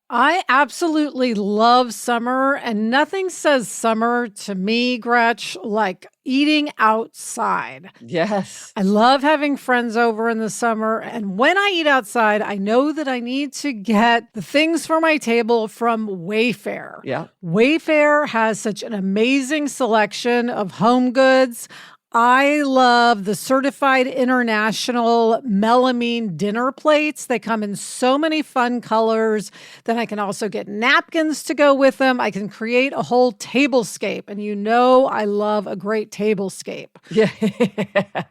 I absolutely love summer, and nothing says summer to me, Gretch, like eating outside. Yes. I love having friends over in the summer, and when I eat outside, I know that I need to get the things for my table from Wayfair. Yeah. Wayfair has such an amazing selection of home goods. I love the certified international melamine dinner plates. They come in so many fun colors. Then I can also get napkins to go with them. I can create a whole tablescape. And you know I love a great tablescape. Yeah,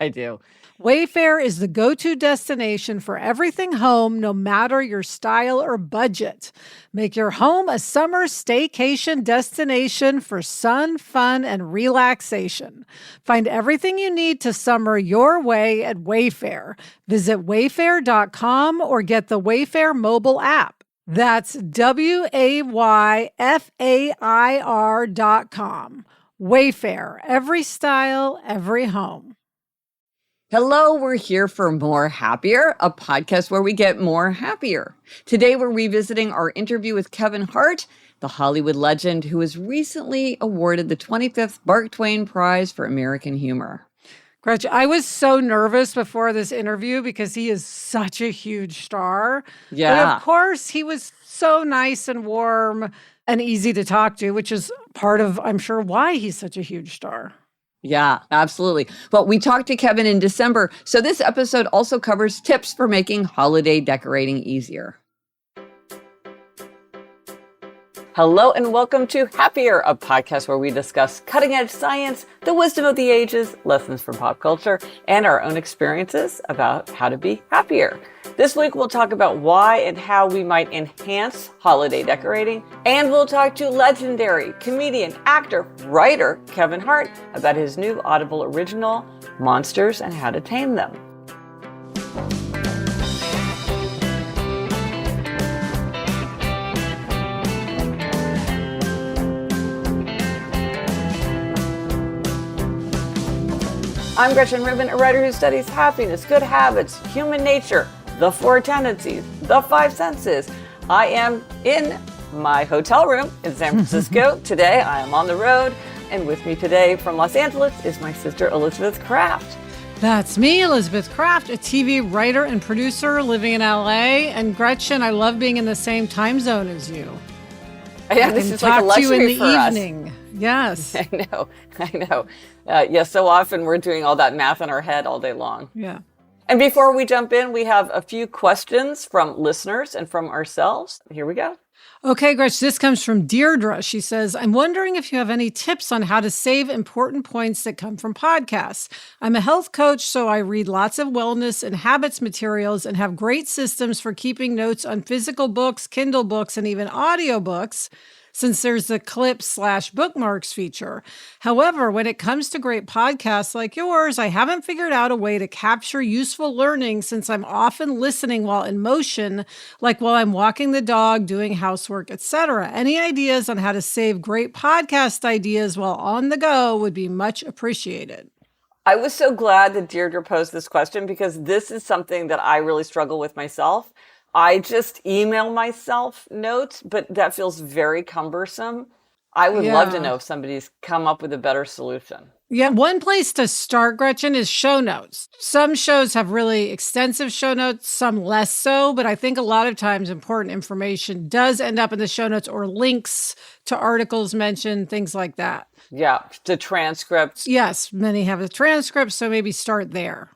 I do. Wayfair is the go-to destination for everything home, no matter your style or budget. Make your home a summer staycation destination for sun, fun, and relaxation. Find everything you need to summer your way at Wayfair. Visit wayfair.com or get the Wayfair mobile app. That's WAYFAIR.com. Wayfair, every style, every home. Hello, we're here for More Happier, a podcast where we get more happier. Today, we're revisiting our interview with Kevin Hart, the Hollywood legend who was recently awarded the 25th Mark Twain Prize for American Humor. Gretchen, I was so nervous before this interview because he is such a huge star. Yeah. But of course, he was so nice and warm and easy to talk to, which is part of, I'm sure, why he's such a huge star. Yeah, absolutely. Well, we talked to Kevin in December, so this episode also covers tips for making holiday decorating easier. Hello and welcome to Happier, a podcast where we discuss cutting-edge science, the wisdom of the ages, lessons from pop culture, and our own experiences about how to be happier. This week, we'll talk about why and how we might enhance holiday decorating, and we'll talk to legendary comedian, actor, writer Kevin Hart about his new Audible original, Monsters and How to Tame Them. I'm Gretchen Rubin, a writer who studies happiness, good habits, human nature, the four tendencies, the five senses. I am in my hotel room in San Francisco. Today, I am on the road, and with me today from Los Angeles is my sister, Elizabeth Kraft. That's me, Elizabeth Kraft, a TV writer and producer living in LA. And Gretchen, I love being in the same time zone as you. Yeah, this is like a luxury to you in for the us. Evening. Yes. I know. So often we're doing all that math in our head all day long. Yeah. And before we jump in, we have a few questions from listeners and from ourselves. Here we go. Okay, Gretch, this comes from Deirdre. She says, I'm wondering if you have any tips on how to save important points that come from podcasts. I'm a health coach, so I read lots of wellness and habits materials and have great systems for keeping notes on physical books, Kindle books, and even audiobooks, since there's the clips/bookmarks feature. However, when it comes to great podcasts like yours, I haven't figured out a way to capture useful learning since I'm often listening while in motion, like while I'm walking the dog, doing housework, etc. Any ideas on how to save great podcast ideas while on the go would be much appreciated. I was so glad that Deirdre posed this question because this is something that I really struggle with myself. I just email myself notes, but that feels very cumbersome. I would love to know if somebody's come up with a better solution. Yeah, one place to start, Gretchen, is show notes. Some shows have really extensive show notes, some less so, but I think a lot of times important information does end up in the show notes or links to articles mentioned, things like that. Yeah, the transcripts. Yes, many have a transcript, so maybe start there.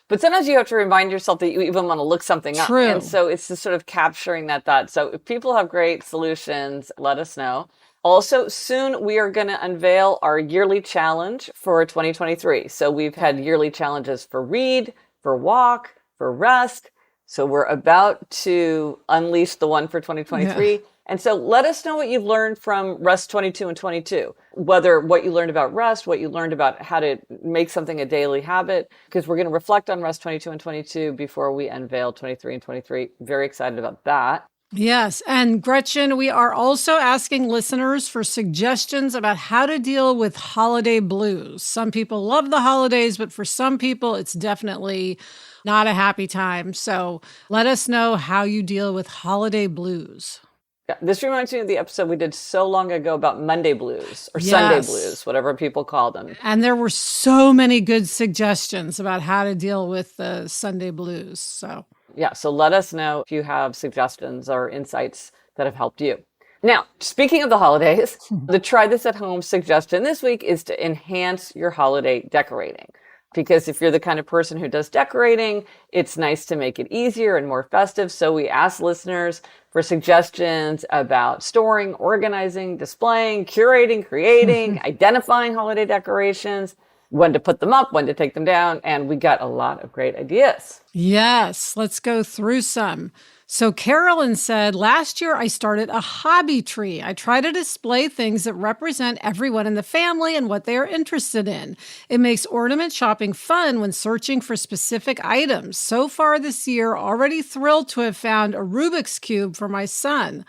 But sometimes you have to remind yourself that you even want to look something up. True. And so it's just sort of capturing that thought. So if people have great solutions, let us know. Also, soon we are going to unveil our yearly challenge for 2023. So we've had yearly challenges for read, for walk, for rest. So we're about to unleash the one for 2023. Yeah. And so let us know what you've learned from Rest 22 and 22, whether what you learned about rest, what you learned about how to make something a daily habit, because we're going to reflect on Rest 22 and 22 before we unveil 23 and 23. Very excited about that. Yes. And Gretchen, we are also asking listeners for suggestions about how to deal with holiday blues. Some people love the holidays, but for some people, it's definitely not a happy time. So let us know how you deal with holiday blues. Yeah, this reminds me of the episode we did so long ago about Monday blues or Yes. Sunday blues, whatever people call them. And there were so many good suggestions about how to deal with the Sunday blues. So Yeah, so let us know if you have suggestions or insights that have helped you. Now, speaking of the holidays, the try this at home suggestion this week is to enhance your holiday decorating. Because if you're the kind of person who does decorating, it's nice to make it easier and more festive. So we asked listeners for suggestions about storing, organizing, displaying, curating, creating, identifying holiday decorations, when to put them up, when to take them down. And we got a lot of great ideas. yes, let's go through some. So Carolyn said, last year I started a hobby tree. I try to display things that represent everyone in the family and what they are interested in. It makes ornament shopping fun when searching for specific items. So far this year, already thrilled to have found a Rubik's Cube for my son.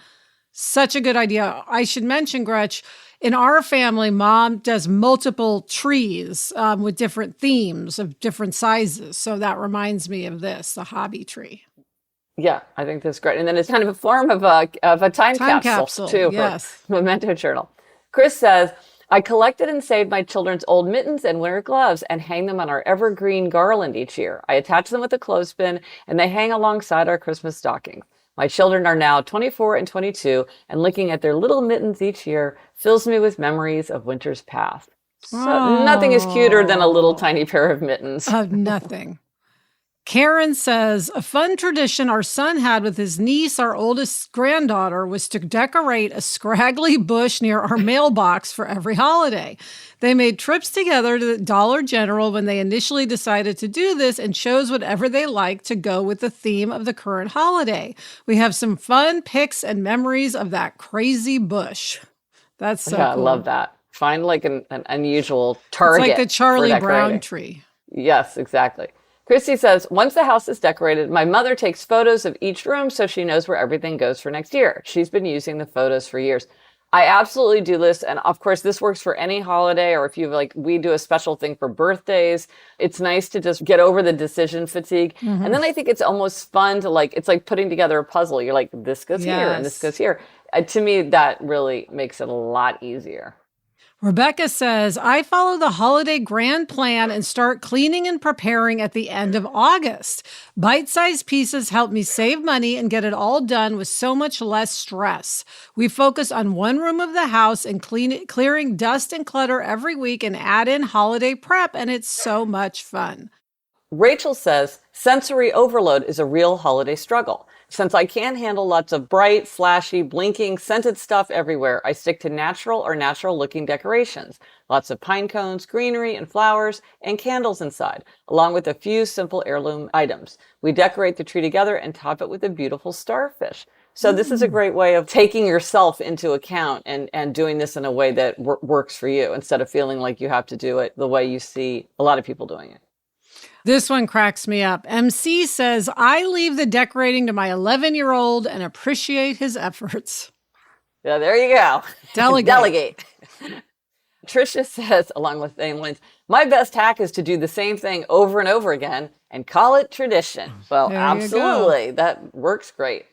Such a good idea. I should mention, Gretch, in our family, Mom does multiple trees with different themes of different sizes. So that reminds me of this, the hobby tree. Yeah, I think that's great. And then it's kind of a form of a time capsule too, yes. for Memento Journal. Chris says, I collected and saved my children's old mittens and winter gloves and hang them on our evergreen garland each year. I attach them with a clothespin and they hang alongside our Christmas stockings. My children are now 24 and 22, and looking at their little mittens each year fills me with memories of winters past. So nothing is cuter than a little tiny pair of mittens. Nothing. Karen says, a fun tradition our son had with his niece, our oldest granddaughter, was to decorate a scraggly bush near our mailbox for every holiday. They made trips together to the Dollar General when they initially decided to do this and chose whatever they liked to go with the theme of the current holiday. We have some fun pics and memories of that crazy bush. That's so cool. I love that. Find like an unusual target. It's like the Charlie Brown tree. Yes, exactly. Christy says, once the house is decorated, my mother takes photos of each room so she knows where everything goes for next year. She's been using the photos for years. I absolutely do this. And of course, this works for any holiday, or if you we do a special thing for birthdays. It's nice to just get over the decision fatigue. Mm-hmm. And then I think it's almost fun to it's like putting together a puzzle. You're like, this goes here and this goes here. To me, that really makes it a lot easier. Rebecca says, I follow the holiday grand plan and start cleaning and preparing at the end of August. Bite-sized pieces help me save money and get it all done with so much less stress. We focus on one room of the house and clearing dust and clutter every week and add in holiday prep, and it's so much fun. Rachel says, sensory overload is a real holiday struggle. Since I can't handle lots of bright, flashy, blinking, scented stuff everywhere, I stick to natural or natural-looking decorations. Lots of pine cones, greenery, and flowers, and candles inside, along with a few simple heirloom items. We decorate the tree together and top it with a beautiful starfish. So this is a great way of taking yourself into account and doing this in a way that works for you, instead of feeling like you have to do it the way you see a lot of people doing it. This one cracks me up. MC says, I leave the decorating to my 11-year-old and appreciate his efforts. Yeah, there you go. Delegate. Tricia says, along with same lines, my best hack is to do the same thing over and over again and call it tradition. Well, there absolutely. That works great.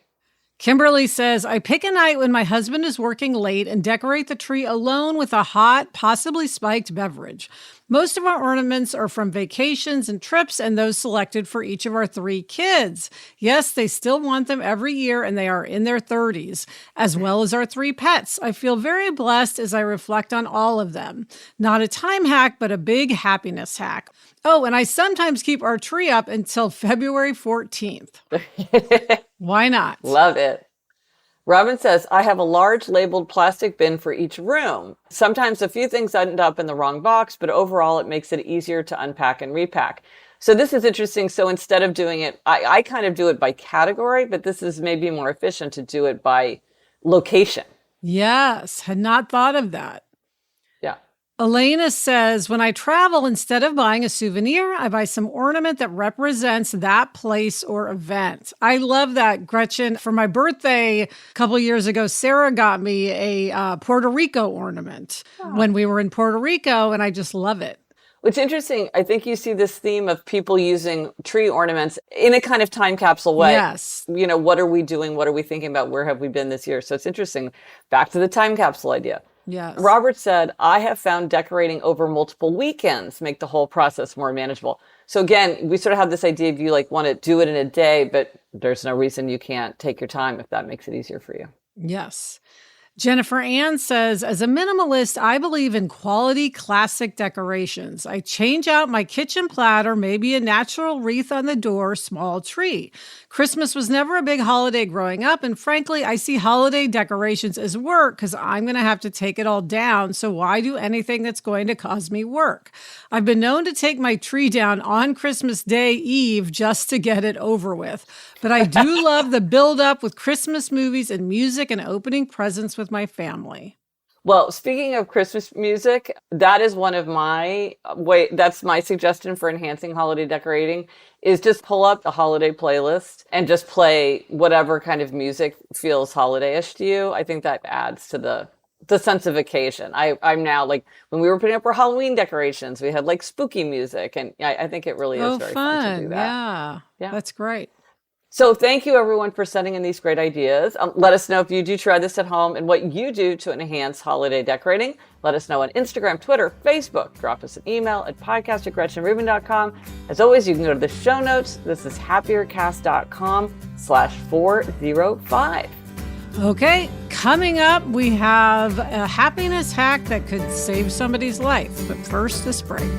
Kimberly says, I pick a night when my husband is working late and decorate the tree alone with a hot, possibly spiked beverage. Most of our ornaments are from vacations and trips and those selected for each of our 3 kids. Yes, they still want them every year and they are in their 30s, as well as our 3 pets. I feel very blessed as I reflect on all of them. Not a time hack, but a big happiness hack. Oh, and I sometimes keep our tree up until February 14th. Why not? Love it. Robin says, I have a large labeled plastic bin for each room. Sometimes a few things end up in the wrong box, but overall it makes it easier to unpack and repack. So this is interesting. So instead of doing it, I kind of do it by category, but this is maybe more efficient to do it by location. Yes, had not thought of that. Yeah. Elena says, when I travel, instead of buying a souvenir, I buy some ornament that represents that place or event. I love that, Gretchen. For my birthday a couple years ago, Sarah got me a Puerto Rico ornament when we were in Puerto Rico, and I just love it. What's interesting, I think you see this theme of people using tree ornaments in a kind of time capsule way. Yes. What are we doing? What are we thinking about? Where have we been this year? So it's interesting. Back to the time capsule idea. Yes. Robert said, I have found decorating over multiple weekends make the whole process more manageable. So again, we sort of have this idea of you want to do it in a day, but there's no reason you can't take your time if that makes it easier for you. Yes. Jennifer Ann says, as a minimalist, I believe in quality classic decorations. I change out my kitchen platter, maybe a natural wreath on the door, small tree. Christmas was never a big holiday growing up, and frankly, I see holiday decorations as work because I'm going to have to take it all down, so why do anything that's going to cause me work? I've been known to take my tree down on Christmas Day Eve just to get it over with. But I do love the build-up with Christmas movies and music and opening presents with my family. Well, speaking of Christmas music, that is one of that's my suggestion for enhancing holiday decorating, is just pull up the holiday playlist and just play whatever kind of music feels holiday-ish to you. I think that adds to the sense of occasion. I'm now when we were putting up our Halloween decorations, we had spooky music, and I think it really is very fun to do that. Yeah, that's great. So thank you, everyone, for sending in these great ideas. Let us know if you do try this at home and what you do to enhance holiday decorating. Let us know on Instagram, Twitter, Facebook. Drop us an email at podcast@gretchenrubin.com. As always, you can go to the show notes. This is happiercast.com/405. Okay, coming up, we have a happiness hack that could save somebody's life. But first, this break.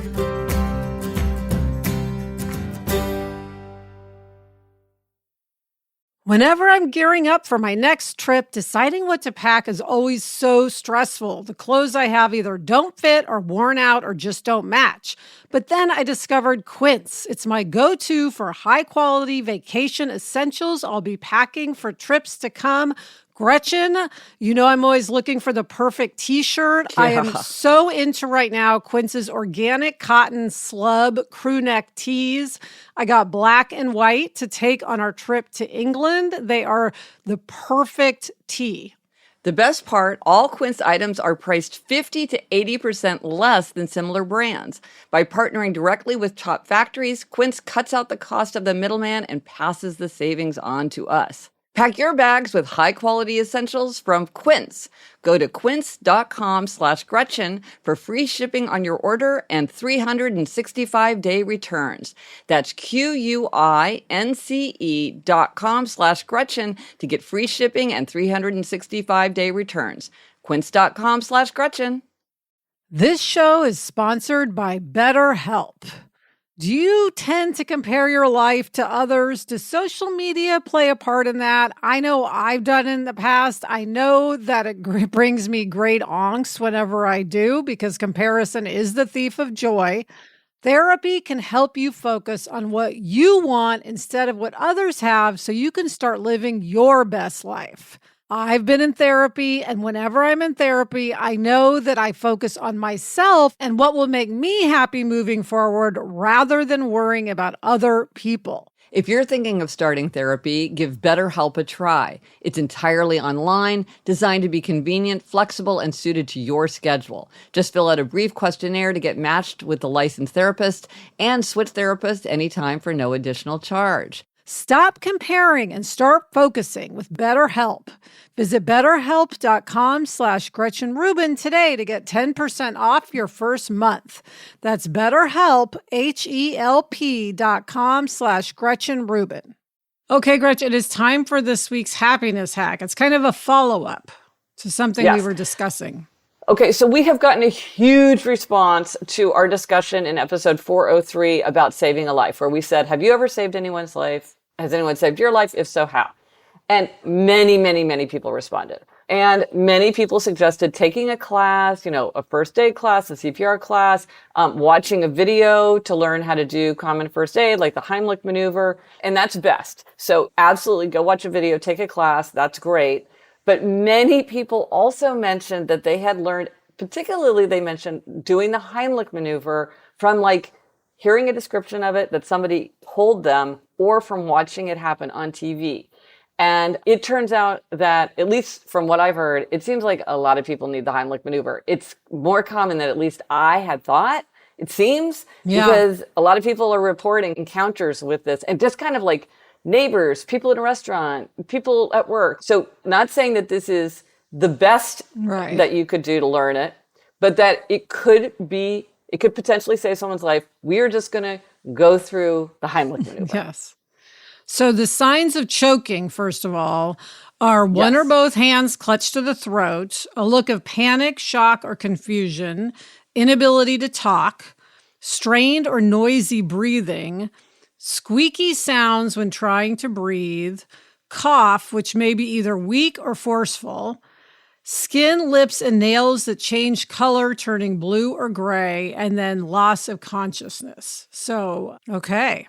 Whenever I'm gearing up for my next trip, deciding what to pack is always so stressful. The clothes I have either don't fit or worn out or just don't match. But then I discovered Quince. It's my go-to for high-quality vacation essentials I'll be packing for trips to come. Gretchen, I'm always looking for the perfect t-shirt. Yeah. I am so into right now Quince's organic cotton slub crew neck tees. I got black and white to take on our trip to England. They are the perfect tee. The best part, all Quince items are priced 50 to 80% less than similar brands. By partnering directly with top factories, Quince cuts out the cost of the middleman and passes the savings on to us. Pack your bags with high-quality essentials from Quince. Go to quince.com/Gretchen for free shipping on your order and 365-day returns. That's QUINCE.com/Gretchen to get free shipping and 365-day returns. Quince.com/Gretchen. This show is sponsored by BetterHelp. Do you tend to compare your life to others? Does social media play a part in that? I know I've done it in the past. I know that it brings me great angst whenever I do because comparison is the thief of joy. Therapy can help you focus on what you want instead of what others have so you can start living your best life. I've been in therapy, and whenever I'm in therapy, I know that I focus on myself and what will make me happy moving forward rather than worrying about other people. If you're thinking of starting therapy, give BetterHelp a try. It's entirely online, designed to be convenient, flexible, and suited to your schedule. Just fill out a brief questionnaire to get matched with a licensed therapist and switch therapists anytime for no additional charge. Stop comparing and start focusing with BetterHelp. Visit BetterHelp.com/Gretchen Rubin today to get 10% off your first month. That's BetterHelp, HELP.com/Gretchen Rubin. Okay, Gretchen, it is time for this week's happiness hack. It's kind of a follow-up to something we were discussing. Okay, so we have gotten a huge response to our discussion in episode 403 about saving a life, where we said, have you ever saved anyone's life? Has anyone saved your life? If so, how? And many, many, many people responded. And many people suggested taking a class, a first aid class, a CPR class, watching a video to learn how to do common first aid, like the Heimlich maneuver. And that's best. So absolutely go watch a video, take a class. That's great. But many people also mentioned that they had learned, particularly they mentioned doing the Heimlich maneuver from hearing a description of it that somebody told them or from watching it happen on TV. And it turns out that, at least from what I've heard, it seems like a lot of people need the Heimlich maneuver. It's more common than at least I had thought. it seems, Yeah. because a lot of people are reporting encounters with this and just kind of like neighbors, people in a restaurant, people at work. So not saying that this is the best Right. that you could do to learn it, but that it could potentially save someone's life. We are just going to go through the Heimlich maneuver. Yes. So the signs of choking, first of all, are one or Yes. both hands clutched to the throat, a look of panic, shock, or confusion, inability to talk, strained or noisy breathing, squeaky sounds when trying to breathe, cough, which may be either weak or forceful, skin, lips, and nails that change color, turning blue or gray, and then loss of consciousness. So, okay.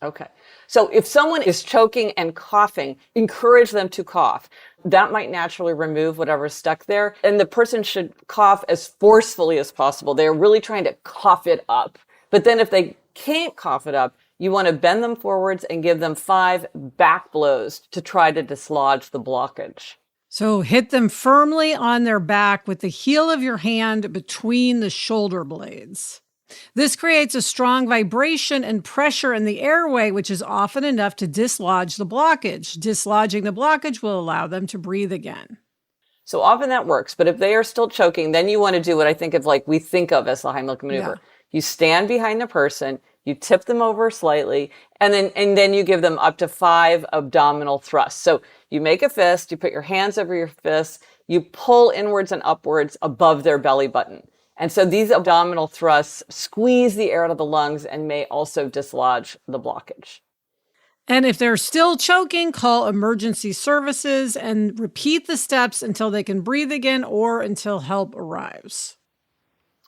Okay. So if someone is choking and coughing, encourage them to cough. That might naturally remove whatever's stuck there. And the person should cough as forcefully as possible. They're really trying to cough it up. But then if they can't cough it up, you want to bend them forwards and give them 5 back blows to try to dislodge the blockage. So hit them firmly on their back with the heel of your hand between the shoulder blades. This creates a strong vibration and pressure in the airway, which is often enough to dislodge the blockage. Dislodging the blockage will allow them to breathe again. So often that works, but if they are still choking, then you want to do what I think of like we think of as the Heimlich maneuver. Yeah. You stand behind the person, you tip them over slightly, and then you give them up to 5 abdominal thrusts. So you make a fist, you put your hands over your fist, you pull inwards and upwards above their belly button. And so these abdominal thrusts squeeze the air out of the lungs and may also dislodge the blockage. And if they're still choking, call emergency services and repeat the steps until they can breathe again or until help arrives.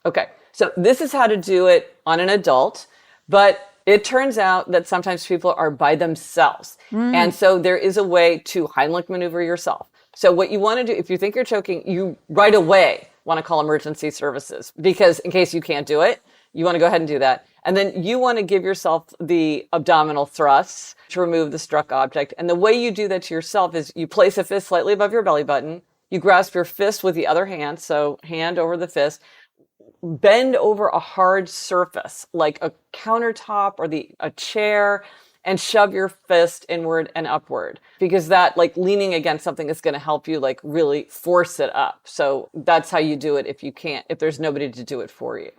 Okay, so this is how to do it on an adult, but it turns out that sometimes people are by themselves. And so there is a way to Heimlich maneuver yourself. So what you want to do, if you think you're choking, you right away want to call emergency services, because in case you can't do it, you want to go ahead and do that. And then you want to give yourself the abdominal thrusts to remove the struck object. And the way you do that to yourself is you place a fist slightly above your belly button, you grasp your fist with the other hand, so hand over the fist, bend over a hard surface like a countertop or a chair, and shove your fist inward and upward, because that like leaning against something is going to help you like really force it up. So that's how you do it if there's nobody to do it for you.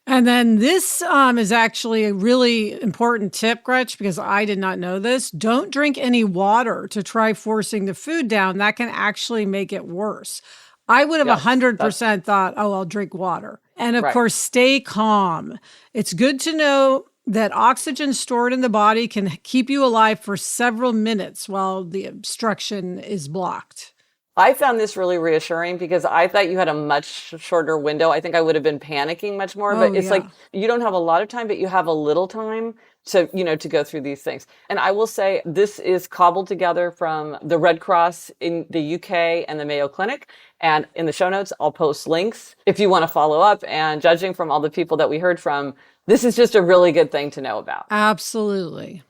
And then this is actually a really important tip, Gretch, because I did not know this. Don't drink any water to try forcing the food down. That can actually make it worse. I would have 100% thought, oh, I'll drink water. And of course, stay calm. It's good to know that oxygen stored in the body can keep you alive for several minutes while the obstruction is blocked. I found this really reassuring because I thought you had a much shorter window. I think I would have been panicking much more, but it's like you don't have a lot of time, but you have a little time to go through these things. And I will say this is cobbled together from the Red Cross in the UK and the Mayo Clinic. And in the show notes, I'll post links if you want to follow up. And judging from all the people that we heard from, this is just a really good thing to know about. Absolutely.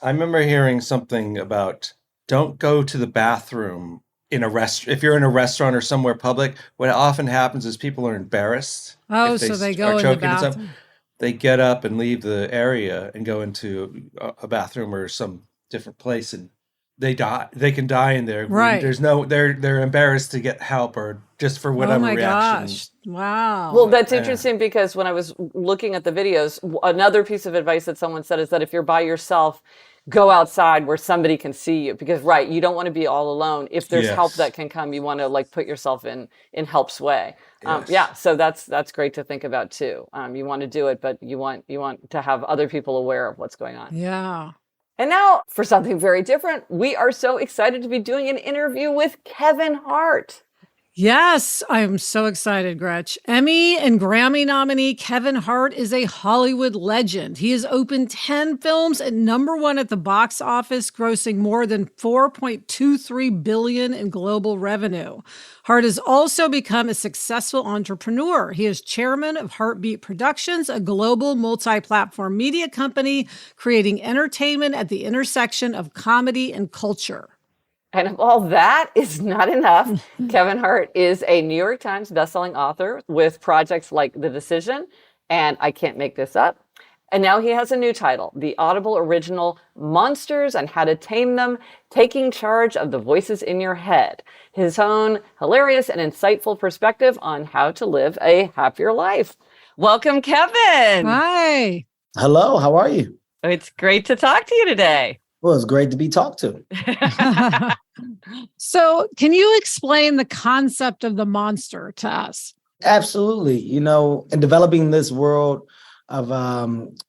I remember hearing something about don't go to the bathroom in a if you're in a restaurant or somewhere public. What often happens is people are embarrassed. Oh, so they go in the bathroom. They get up and leave the area and go into a bathroom or some different place, and they die. They can die in there. Right. They're embarrassed to get help or just for whatever reaction. Gosh. Wow. Well, that's interesting because when I was looking at the videos, another piece of advice that someone said is that if you're by yourself, go outside where somebody can see you, because you don't want to be all alone. If there's help that can come, you want to like put yourself in help's way. So that's great to think about too. You want to do it, but you want to have other people aware of what's going on. Yeah. And now for something very different, we are so excited to be doing an interview with Kevin Hart. Yes, I'm so excited, Gretch. Emmy and Grammy nominee Kevin Hart is a Hollywood legend. He has opened 10 films at #1 at the box office, grossing more than $4.23 billion in global revenue. Hart has also become a successful entrepreneur. He is chairman of Heartbeat Productions, a global multi-platform media company creating entertainment at the intersection of comedy and culture. And if all that is not enough, Kevin Hart is a New York Times bestselling author with projects like The Decision And I can't make this up. And now he has a new title, the Audible original Monsters and How to Tame Them, Taking Charge of the Voices in Your Head. His own hilarious and insightful perspective on how to live a happier life. Welcome, Kevin. Hi. Hello, how are you? It's great to talk to you today. Well, it's great to be talked to. So, can you explain the concept of the monster to us? Absolutely. In developing this world of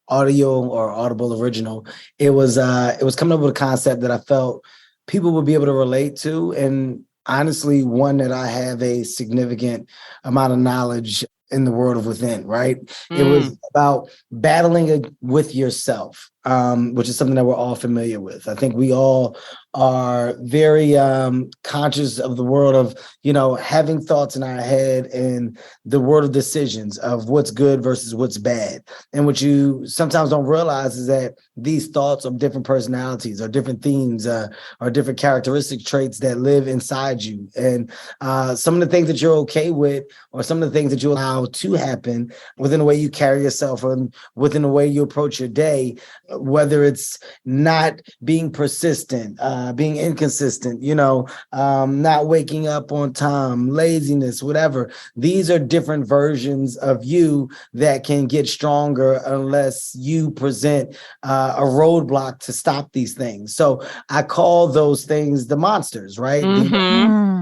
audio or Audible original, it was coming up with a concept that I felt people would be able to relate to, and honestly, one that I have a significant amount of knowledge in the world of within, right? It was about battling with yourself, which is something that we're all familiar with. I think we all are very conscious of the world of, having thoughts in our head and the world of decisions of what's good versus what's bad. And what you sometimes don't realize is that these thoughts of different personalities or different themes or different characteristic traits that live inside you. And some of the things that you're okay with or some of the things that you allow to happen within the way you carry yourself and within the way you approach your day, whether it's not being persistent, being inconsistent, not waking up on time, laziness, whatever. These are different versions of you that can get stronger unless you present a roadblock to stop these things. So I call those things the monsters, right?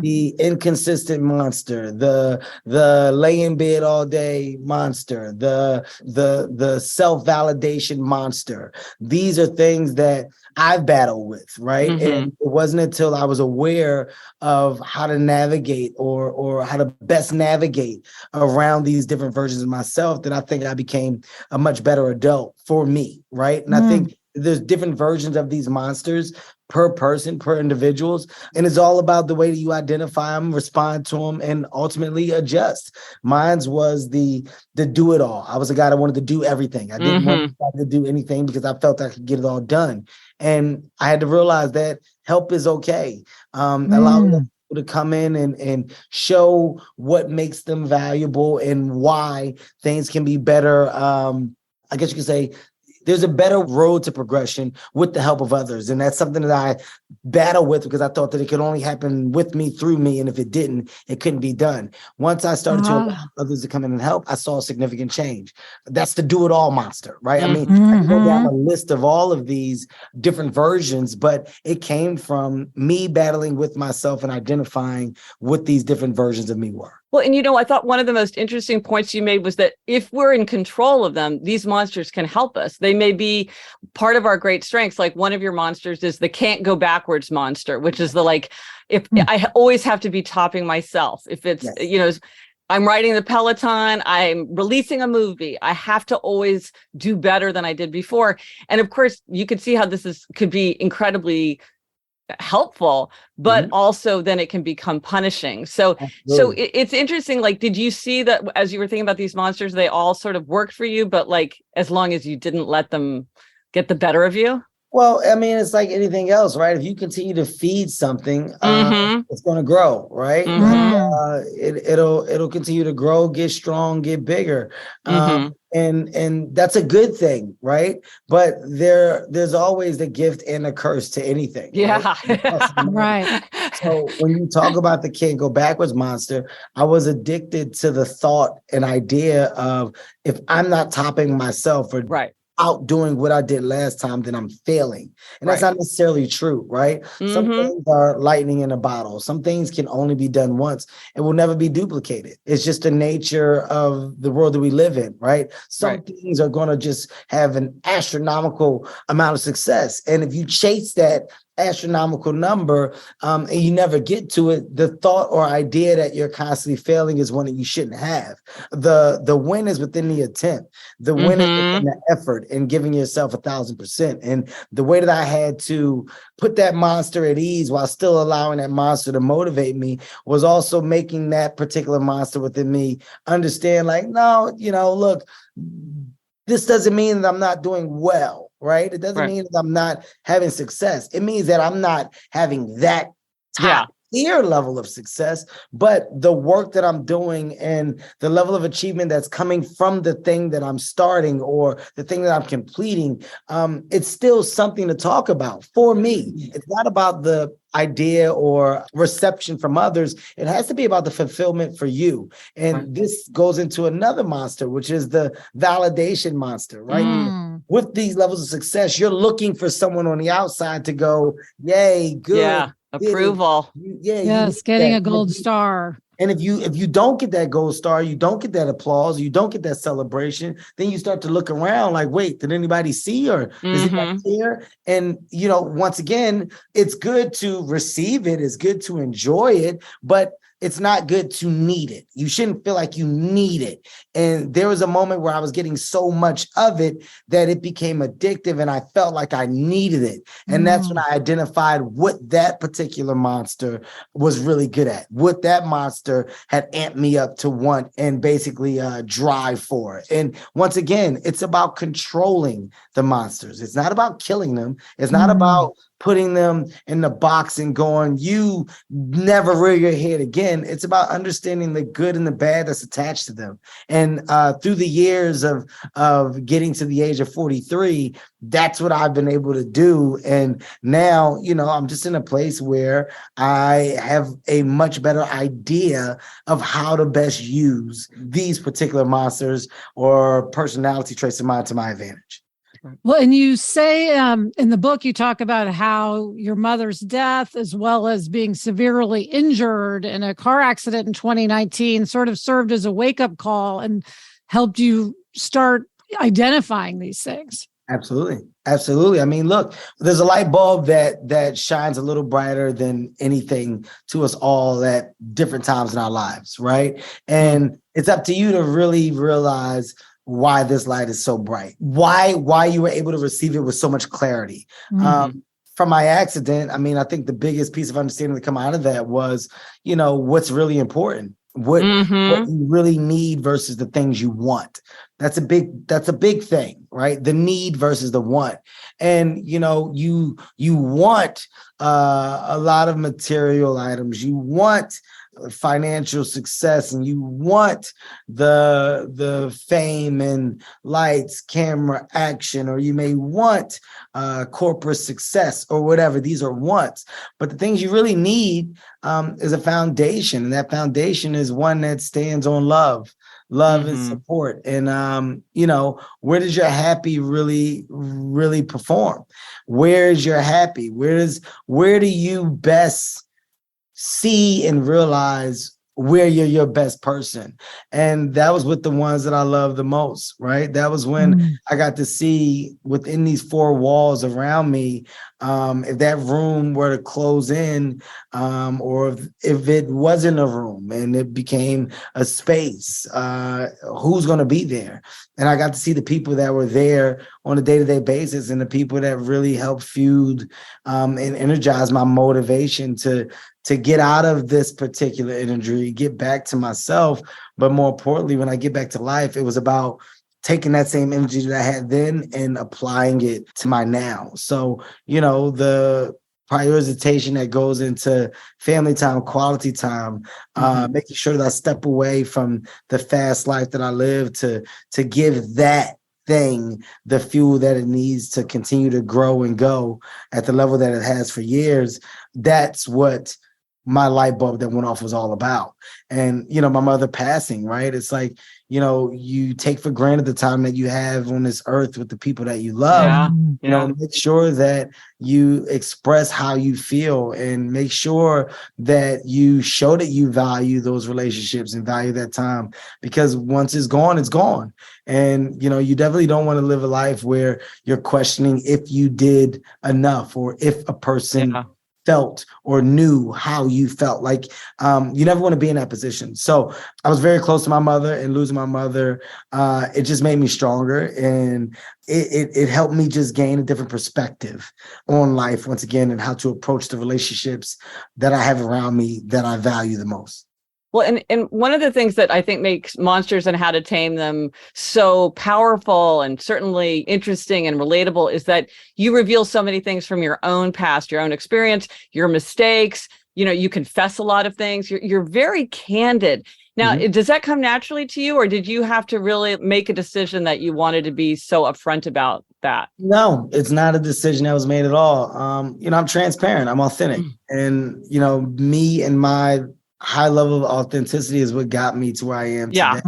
The inconsistent monster, the lay in bed all day monster, the self-validation monster. These are things that I've battled with, right? And it wasn't until I was aware of how to navigate or how to best navigate around these different versions of myself that I think I became a much better adult for me, right? And I think there's different versions of these monsters per person, per individuals. And it's all about the way that you identify them, respond to them, and ultimately adjust. Mine's was the do it all. I was a guy that wanted to do everything. I didn't want to do anything because I felt I could get it all done. And I had to realize that help is okay. Allowing people to come in and show what makes them valuable and why things can be better. I guess you could say there's a better road to progression with the help of others. And that's something that I battle with because I thought that it could only happen with me, through me. And if it didn't, it couldn't be done. Once I started to allow others to come in and help, I saw significant change. That's the do it all monster, right? I mean, I can go down a list of all of these different versions, but it came from me battling with myself and identifying what these different versions of me were. Well, and I thought one of the most interesting points you made was that if we're in control of them, these monsters can help us. They may be part of our great strengths. Like one of your monsters is the can't go backwards monster, which is if I always have to be topping myself. If it's, I'm riding the Peloton, I'm releasing a movie, I have to always do better than I did before. And of course, you could see how could be incredibly helpful, but also then it can become punishing. So it's interesting. Like, did you see that as you were thinking about these monsters, they all sort of worked for you, but as long as you didn't let them get the better of you? Well, I mean, it's like anything else, right? If you continue to feed something, it's going to grow, right? It'll continue to grow, get strong, get bigger. And that's a good thing, right? But there's always the gift and a curse to anything. Yeah. Right. So when you talk about the can't go backwards monster, I was addicted to the thought and idea of if I'm not topping myself or outdoing what I did last time, then I'm failing. And that's not necessarily true, right? Some things are lightning in a bottle. Some things can only be done once and will never be duplicated. It's just the nature of the world that we live in, right? Some things are going to just have an astronomical amount of success. And if you chase that astronomical number and you never get to it, the thought or idea that you're constantly failing is one that you shouldn't have. The win is within the attempt. The win is within the effort and giving yourself 1,000%. And the way that I had to put that monster at ease while still allowing that monster to motivate me was also making that particular monster within me understand, no, look, this doesn't mean that I'm not doing well. Right? It doesn't mean that I'm not having success. It means that I'm not having that top clear level of success, but the work that I'm doing and the level of achievement that's coming from the thing that I'm starting or the thing that I'm completing, it's still something to talk about for me. It's not about the idea or reception from others. It has to be about the fulfillment for you. And this goes into another monster, which is the validation monster, right? With these levels of success, you're looking for someone on the outside to go, yay, good. Yeah, approval. Yes, getting a gold star. And if you don't get that gold star, you don't get that applause, you don't get that celebration, then you start to look around like, wait, did anybody see or is it here? And, once again, it's good to receive it. It's good to enjoy it, but it's not good to need it. You shouldn't feel like you need it. And there was a moment where I was getting so much of it that it became addictive and I felt like I needed it. And that's when I identified what that particular monster was really good at, what that monster had amped me up to want and basically drive for. And once again, it's about controlling the monsters. It's not about killing them. It's not about putting them in the box and going, you never rear your head again. It's about understanding the good and the bad that's attached to them. And through the years of getting to the age of 43, that's what I've been able to do. And now, I'm just in a place where I have a much better idea of how to best use these particular monsters or personality traits of mine to my advantage. Well, and you say in the book, you talk about how your mother's death, as well as being severely injured in a car accident in 2019, sort of served as a wake-up call and helped you start identifying these things. Absolutely. Absolutely. I mean, look, there's a light bulb that shines a little brighter than anything to us all at different times in our lives, right? And it's up to you to really realize why this light is so bright, why you were able to receive it with so much clarity. From my accident, I mean, I think the biggest piece of understanding that come out of that was, what's really important, what you really need versus the things you want. That's a big thing, right? The need versus the want. And, you want a lot of material items. You want financial success and you want the fame and lights, camera, action, or you may want corporate success or whatever. These are wants. But the things you really need is a foundation. And that foundation is one that stands on love and support. And, where does your happy really, really perform? Where is your happy? Where do you best see and realize where you're your best person? And that was with the ones that I love the most, right? That was when I got to see within these four walls around me, if that room were to close in, or if it wasn't a room and it became a space, who's going to be there? And I got to see the people that were there on a day-to-day basis and the people that really helped fuel and energize my motivation to get out of this particular energy, get back to myself. But more importantly, when I get back to life, it was about taking that same energy that I had then and applying it to my now. So, the prioritization that goes into family time, quality time, making sure that I step away from the fast life that I live to give that thing the fuel that it needs to continue to grow and go at the level that it has for years. That's what my light bulb that went off was all about. And, my mother passing, right? It's like, you take for granted the time that you have on this earth with the people that you love. Make sure that you express how you feel and make sure that you show that you value those relationships and value that time, because once it's gone, it's gone. And, you definitely don't want to live a life where you're questioning if you did enough or if a person felt or knew how you felt. Like, you never want to be in that position. So I was very close to my mother, and losing my mother, it just made me stronger, and it helped me just gain a different perspective on life once again, and how to approach the relationships that I have around me that I value the most. Well, and one of the things that I think makes Monsters and How to Tame Them so powerful and certainly interesting and relatable is that you reveal so many things from your own past, your own experience, your mistakes, you confess a lot of things. You're very candid. Now, does that come naturally to you, or did you have to really make a decision that you wanted to be so upfront about that? No, it's not a decision that was made at all. I'm transparent. I'm authentic. And, me and my high level of authenticity is what got me to where I am today.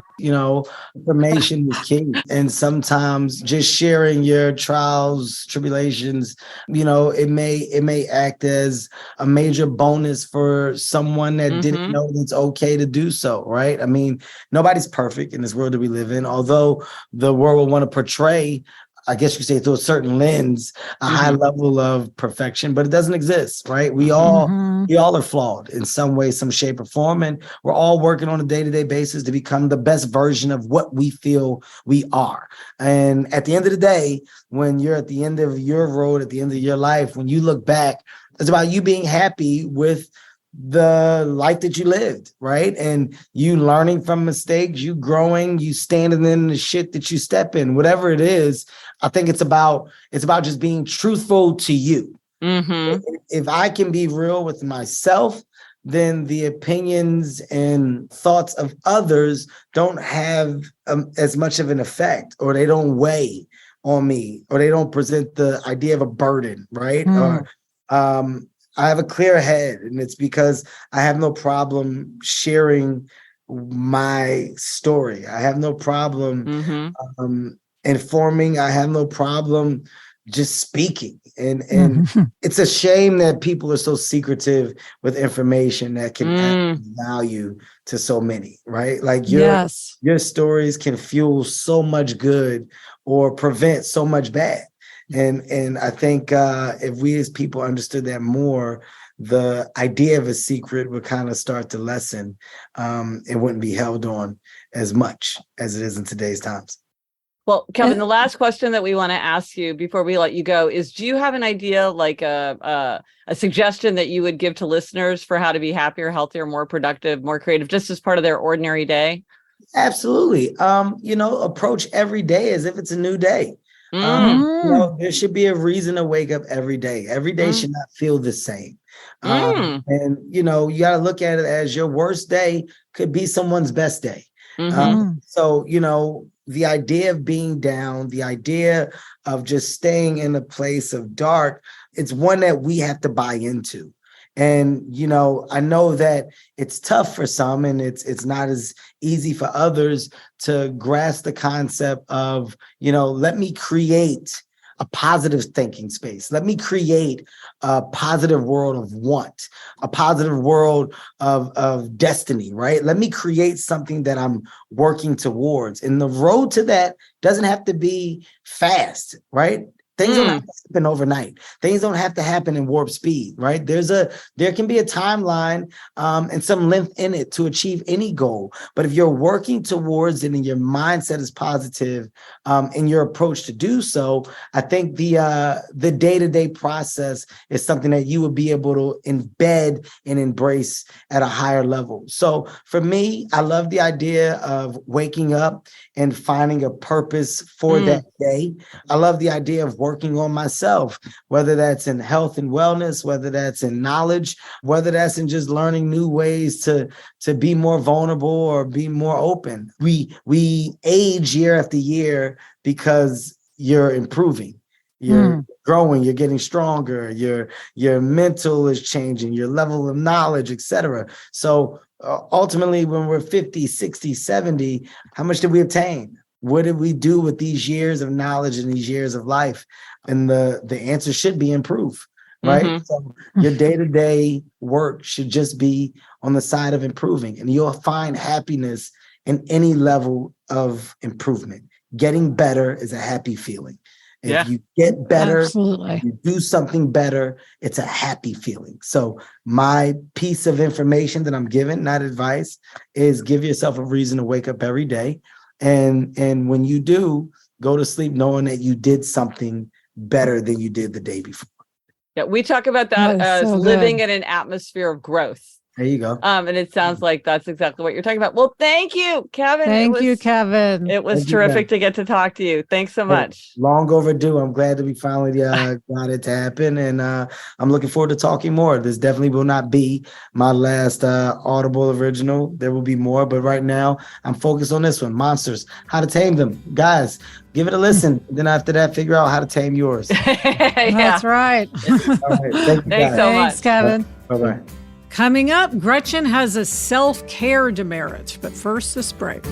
Information is key. And sometimes just sharing your trials, tribulations, it may act as a major bonus for someone that didn't know it's okay to do so, right? I mean, nobody's perfect in this world that we live in, although the world will want to portray, I guess you could say, through a certain lens, a high level of perfection, but it doesn't exist, right? We all are flawed in some way, some shape or form, and we're all working on a day-to-day basis to become the best version of what we feel we are. And at the end of the day, when you're at the end of your road, at the end of your life, when you look back, it's about you being happy with the life that you lived, right? And you learning from mistakes, you growing, you standing in the shit that you step in, whatever it is. I think it's about just being truthful to you. If I can be real with myself, then the opinions and thoughts of others don't have as much of an effect, or they don't weigh on me, or they don't present the idea of a burden, right? Or I have a clear head, and it's because I have no problem sharing my story. I have no problem informing. I have no problem just speaking. And it's a shame that people are so secretive with information that can add value to so many, right? Like your stories can fuel so much good or prevent so much bad. And I think if we as people understood that more, the idea of a secret would kind of start to lessen. It wouldn't be held on as much as it is in today's times. Well, Kevin, the last question that we want to ask you before we let you go is, do you have an idea, like a suggestion that you would give to listeners for how to be happier, healthier, more productive, more creative, just as part of their ordinary day? Absolutely. Approach every day as if it's a new day. There should be a reason to wake up every day. Every day should not feel the same. And you got to look at it as your worst day could be someone's best day. So, the idea of being down, the idea of just staying in a place of dark, it's one that we have to buy into. And, I know that it's tough for some, and it's not as easy for others to grasp the concept of, let me create a positive thinking space. Let me create a positive world of want, a positive world of destiny, right? Let me create something that I'm working towards. And the road to that doesn't have to be fast, right? Things don't have to happen overnight. Things don't have to happen in warp speed, right? There can be a timeline and some length in it to achieve any goal. But if you're working towards it and your mindset is positive in your approach to do so, I think the day-to-day process is something that you would be able to embed and embrace at a higher level. So for me, I love the idea of waking up and finding a purpose for that day. I love the idea of working on myself, whether that's in health and wellness, whether that's in knowledge, whether that's in just learning new ways to be more vulnerable or be more open. We age year after year because you're improving. You're growing, you're getting stronger, your mental is changing, your level of knowledge, etc. So ultimately, when we're 50, 60, 70, how much did we obtain? What did we do with these years of knowledge and these years of life? And the answer should be improve, right? So your day-to-day work should just be on the side of improving, and you'll find happiness in any level of improvement. Getting better is a happy feeling. If you get better, if you do something better, it's a happy feeling. So my piece of information that I'm giving, not advice, is give yourself a reason to wake up every day. And when you do, go to sleep knowing that you did something better than you did the day before. Yeah, we talk about that as living in an atmosphere of growth. There you go. And it sounds like that's exactly what you're talking about. Well, thank you, Kevin. Thank you, Kevin. It was Thank you, terrific guys. to get to talk to you. Thanks so much. Long overdue. I'm glad that we finally got it to happen, and I'm looking forward to talking more. This definitely will not be my last Audible original. There will be more, but right now I'm focused on this one, Monsters, How to Tame Them. Guys, give it a listen. Then after that, figure out how to tame yours. That's right. All right. Thank you, Thanks guys. so Thanks, much. Kevin. Bye-bye. Coming up, Gretchen has a self-care demerit, but first this break.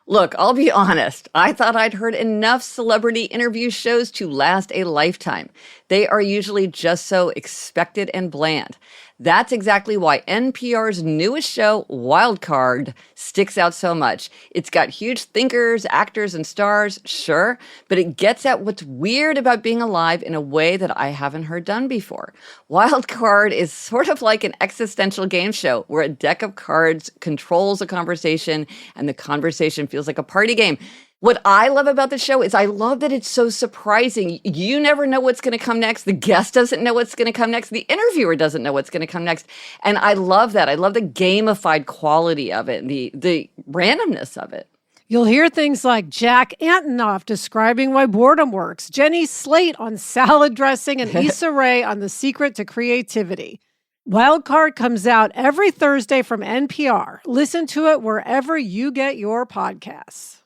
Look, I'll be honest. I thought I'd heard enough celebrity interview shows to last a lifetime. They are usually just so expected and bland. That's exactly why NPR's newest show, Wildcard, sticks out so much. It's got huge thinkers, actors, and stars, sure, but it gets at what's weird about being alive in a way that I haven't heard done before. Wildcard is sort of like an existential game show where a deck of cards controls a conversation and the conversation feels like a party game. What I love about the show is I love that it's so surprising. You never know what's going to come next. The guest doesn't know what's going to come next. The interviewer doesn't know what's going to come next. And I love that. I love the gamified quality of it, the randomness of it. You'll hear things like Jack Antonoff describing why boredom works, Jenny Slate on salad dressing, and Issa Rae on the secret to creativity. Wildcard comes out every Thursday from NPR. Listen to it wherever you get your podcasts.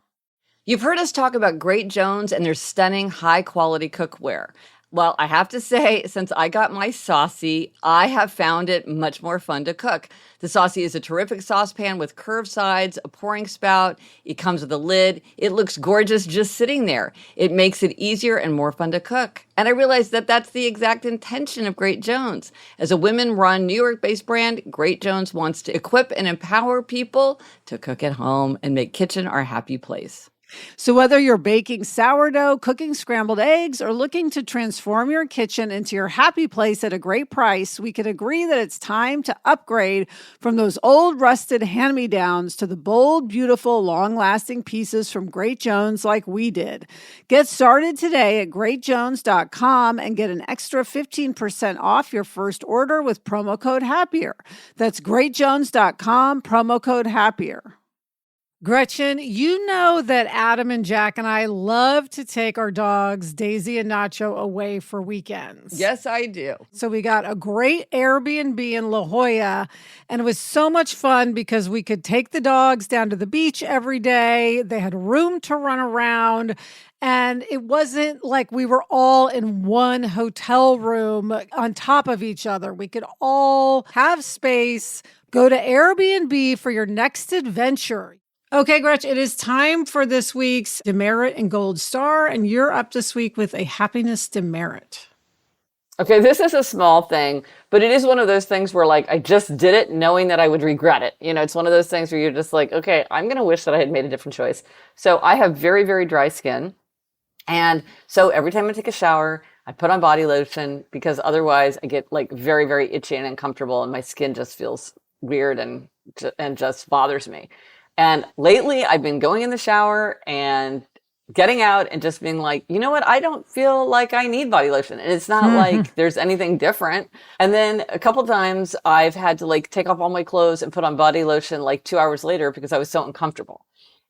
You've heard us talk about Great Jones and their stunning high-quality cookware. Well, I have to say, since I got my Saucy, I have found it much more fun to cook. The Saucy is a terrific saucepan with curved sides, a pouring spout. It comes with a lid. It looks gorgeous just sitting there. It makes it easier and more fun to cook. And I realized that that's the exact intention of Great Jones. As a women-run New York-based brand, Great Jones wants to equip and empower people to cook at home and make kitchen our happy place. So whether you're baking sourdough, cooking scrambled eggs, or looking to transform your kitchen into your happy place at a great price, we can agree that it's time to upgrade from those old rusted hand-me-downs to the bold, beautiful, long-lasting pieces from Great Jones like we did. Get started today at greatjones.com and get an extra 15% off your first order with promo code HAPPIER. That's greatjones.com, promo code HAPPIER. Gretchen, you know that Adam and Jack and I love to take our dogs, Daisy and Nacho, away for weekends. Yes, I do. So we got a great Airbnb in La Jolla, and it was so much fun because we could take the dogs down to the beach every day. They had room to run around, and it wasn't like we were all in one hotel room on top of each other. We could all have space. Go to Airbnb for your next adventure. Okay, Gretch, it is time for this week's Demerit and Gold Star, and you're up this week with a happiness demerit. Okay, this is a small thing, but it is one of those things where, like, I just did it knowing that I would regret it. You know, it's one of those things where you're just like, okay, I'm going to wish that I had made a different choice. So I have very, very dry skin. And so every time I take a shower, I put on body lotion because otherwise I get like very, very itchy and uncomfortable and my skin just feels weird and just bothers me. And lately I've been going in the shower and getting out and just being like, you know what? I don't feel like I need body lotion. And it's not like there's anything different. And then a couple times I've had to like take off all my clothes and put on body lotion like 2 hours later because I was so uncomfortable.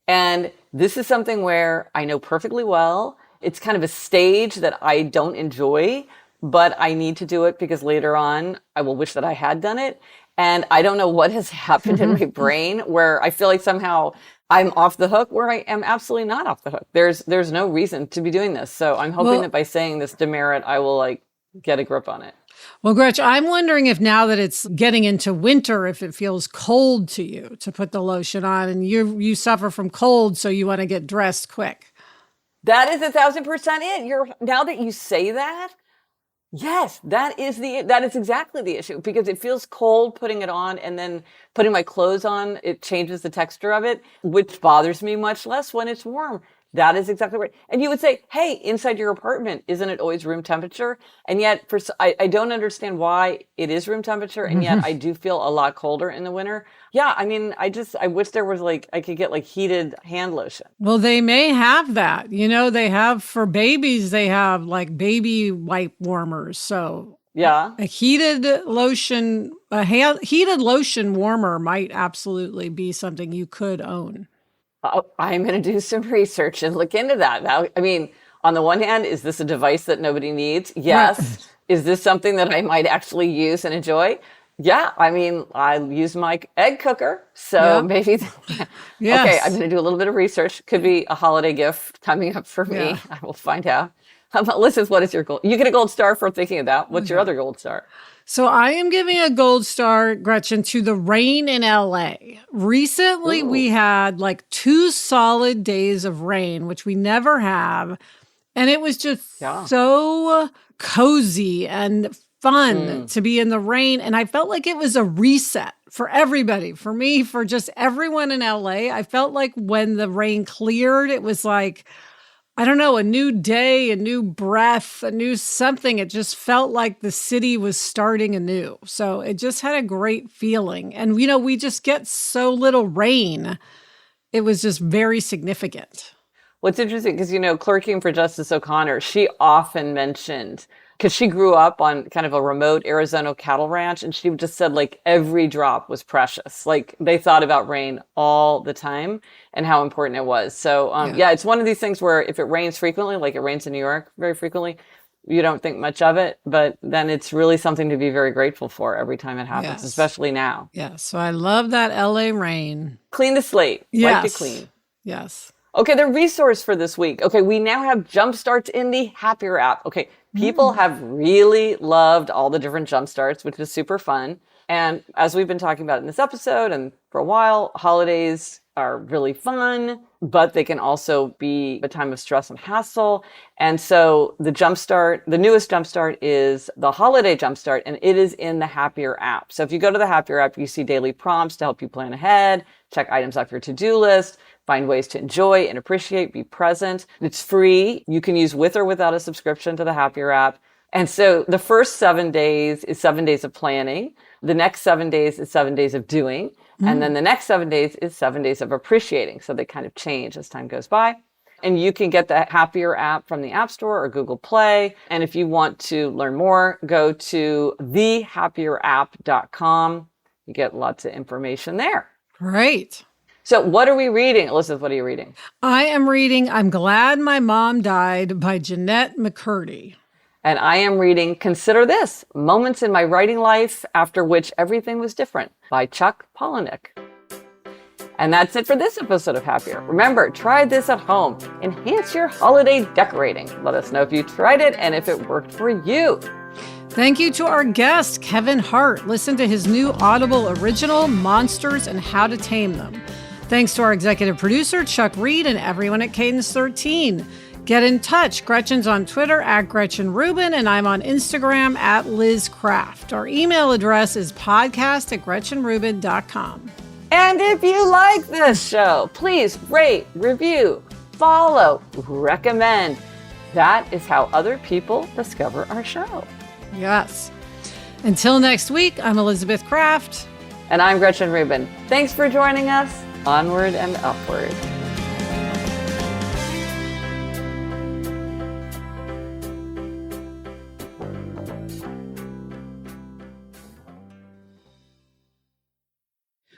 And this is something where I know perfectly well. It's kind of a stage that I don't enjoy, but I need to do it because later on I will wish that I had done it. And I don't know what has happened in my brain where I feel like somehow I'm off the hook where I am absolutely not off the hook. There's no reason to be doing this. So I'm hoping that by saying this demerit, I will like get a grip on it. Well, Gretch, I'm wondering if now that it's getting into winter, if it feels cold to you to put the lotion on and you suffer from cold, so you want to get dressed quick. That is 1,000% it. Now that you say that, yes, that is exactly the issue because it feels cold putting it on and then putting my clothes on, it changes the texture of it, which bothers me much less when it's warm. That is exactly right. And you would say, hey, inside your apartment, isn't it always room temperature? And yet, I don't understand why it is room temperature. And yet I do feel a lot colder in the winter. Yeah, I mean, I wish there was I could get heated hand lotion. Well, they may have that. They have for babies, they have baby wipe warmers. So yeah, a heated lotion warmer might absolutely be something you could own. I'm going to do some research and look into that. Now, I mean, on the one hand, is this a device that nobody needs? Yes. Right. Is this something that I might actually use and enjoy? Yeah. I mean, I use my egg cooker. So maybe. Yes. Okay. I'm going to do a little bit of research. Could be a holiday gift coming up for me. Yeah. I will find out. Elizabeth, what is your goal? You get a gold star for thinking of that. What's your other gold star? So I am giving a gold star, Gretchen, to the rain in LA. Recently, we had 2 solid days of rain, which we never have. And it was just so cozy and fun to be in the rain. And I felt like it was a reset for everybody, for me, for just everyone in LA. I felt like when the rain cleared, it was I don't know, a new day, a new breath, a new something. It just felt like the city was starting anew. So it just had a great feeling. And, we just get so little rain. It was just very significant. What's interesting, because, clerking for Justice O'Connor, she often mentioned, because she grew up on kind of a remote Arizona cattle ranch, and she just said every drop was precious. They thought about rain all the time and how important it was. So it's one of these things where if it rains frequently, like it rains in New York very frequently, you don't think much of it, but then it's really something to be very grateful for every time it happens, especially now. Yeah, so I love that LA rain. Clean the slate. Yes. Wipe it clean. Yes. Okay, the resource for this week. Okay, we now have jump starts in the Happier app. Okay, people have really loved all the different jump starts, which is super fun. And as we've been talking about in this episode and for a while, holidays are really fun, but they can also be a time of stress and hassle. And so the newest jumpstart is the holiday jumpstart, and it is in the Happier app. So if you go to the Happier app, you see daily prompts to help you plan ahead, check items off your to-do list, find ways to enjoy and appreciate, be present. It's free. You can use with or without a subscription to the Happier app. And so the first 7 days is 7 days of planning. The next 7 days is 7 days of doing. And then the next 7 days is 7 days of appreciating. So they kind of change as time goes by. And you can get the Happier app from the App Store or Google Play. And if you want to learn more, go to thehappierapp.com. You get lots of information there. Great. So what are we reading? Elizabeth, what are you reading? I am reading I'm Glad My Mom Died by Jeanette McCurdy. And I am reading Consider This, Moments in My Writing Life After Which Everything Was Different by Chuck Palahniuk. And that's it for this episode of Happier. Remember, try this at home. Enhance your holiday decorating. Let us know if you tried it and if it worked for you. Thank you to our guest, Kevin Hart. Listen to his new Audible original, Monsters and How to Tame Them. Thanks to our executive producer, Chuck Reed, and everyone at Cadence 13. Get in touch. Gretchen's on Twitter at Gretchen Rubin, and I'm on Instagram at Liz Craft. Our email address is podcast@GretchenRubin.com. And if you like this show, please rate, review, follow, recommend. That is how other people discover our show. Yes. Until next week, I'm Elizabeth Craft. And I'm Gretchen Rubin. Thanks for joining us. Onward and upward.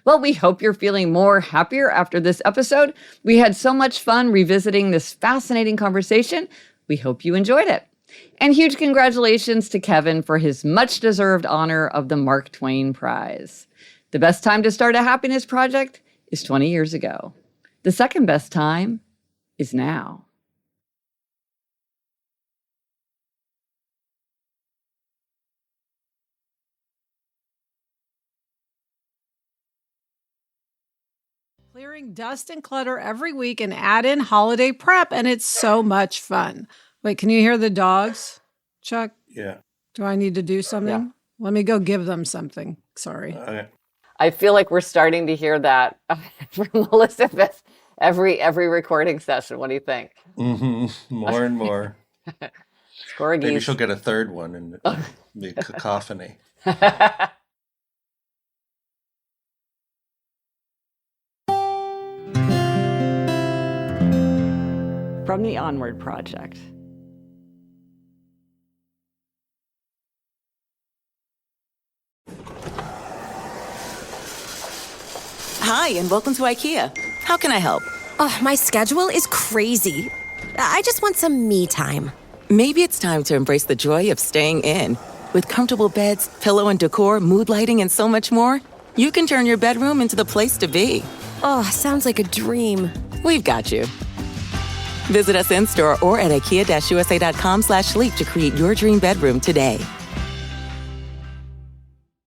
Well, we hope you're feeling more happier after this episode. We had so much fun revisiting this fascinating conversation. We hope you enjoyed it. And huge congratulations to Kevin for his much-deserved honor of the Mark Twain Prize. The best time to start a happiness project is 20 years ago. The second best time is now. Clearing dust and clutter every week and add in holiday prep, and it's so much fun. Wait, can you hear the dogs, Chuck? Yeah. Do I need to do something? Yeah. Let me go give them something. Sorry. Okay. I feel like we're starting to hear that from Elizabeth. every recording session. What do you think? More and more. Corgis. Maybe she'll get a third one and be cacophony. From the Onward Project. Hi, and welcome to IKEA. How can I help? Oh, my schedule is crazy. I just want some me time. Maybe it's time to embrace the joy of staying in. With comfortable beds, pillow and decor, mood lighting, and so much more, you can turn your bedroom into the place to be. Oh, sounds like a dream. We've got you. Visit us in-store or at ikea-usa.com/sleep to create your dream bedroom today.